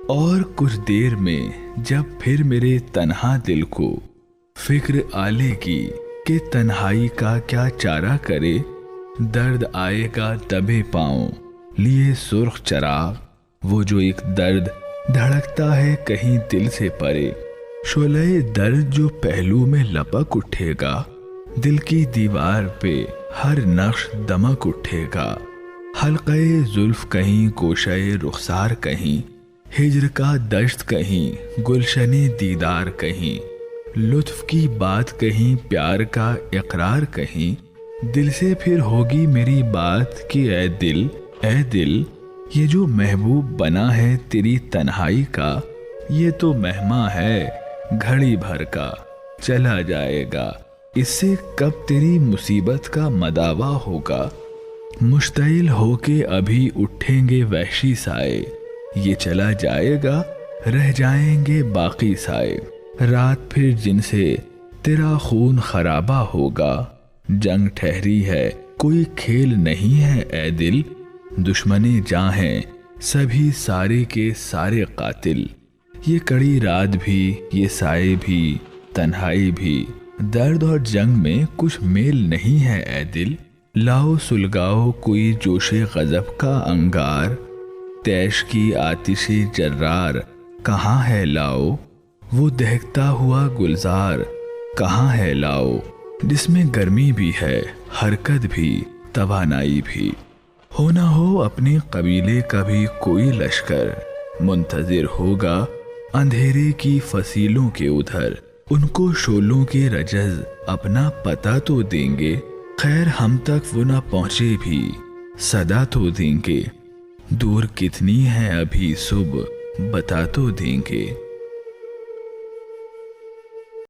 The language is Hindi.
और कुछ देर में जब फिर मेरे तन्हा दिल को फिक्र आलेगी कि तन्हाई का क्या चारा करे, दर्द आएगा दबे पाँव लिए सुर्ख चराग, वो जो एक दर्द धड़कता है कहीं दिल से परे, शोले दर्द जो पहलू में लपक उठेगा, दिल की दीवार पे हर नक्श दमक उठेगा। हल्क़े जुल्फ कहीं, गोशे रुखसार कहीं, हिज्र का दश्त कहीं, गुलशने दीदार कहीं, लुत्फ की बात कहीं, प्यार का इकरार कहीं, दिल से फिर होगी मेरी बात कि ऐ दिल, ये जो महबूब बना है तेरी तन्हाई का, ये तो मेहमा है घड़ी भर का, चला जाएगा, इससे कब तेरी मुसीबत का मदावा होगा। मुश्तइल होके अभी उठेंगे वहशी साए, ये चला जाएगा रह जाएंगे बाकी साए। रात फिर जिनसे तेरा खून खराबा होगा, जंग ठहरी है कोई खेल नहीं है ऐ दिल, दुश्मने जां हैं सभी सारे के सारे कातिल। ये कड़ी रात भी, ये साए भी, तन्हाई भी, दर्द और जंग में कुछ मेल नहीं है ऐ दिल। लाओ सुलगाओ कोई जोशे गजब का अंगार, तैश की आतिशे जर्रार कहाँ है लाओ, वो दहकता हुआ गुलजार कहाँ है लाओ, जिसमें गर्मी भी है हरकत भी तवानाई भी। हो ना हो अपने कबीले का भी कोई लश्कर, मुंतजिर होगा अंधेरे की फसीलों के उधर, उनको शोलों के रजज अपना पता तो देंगे, खैर हम तक वो ना पहुंचे भी सदा तो देंगे, दूर कितनी है अभी सुबह बता तो देंगे।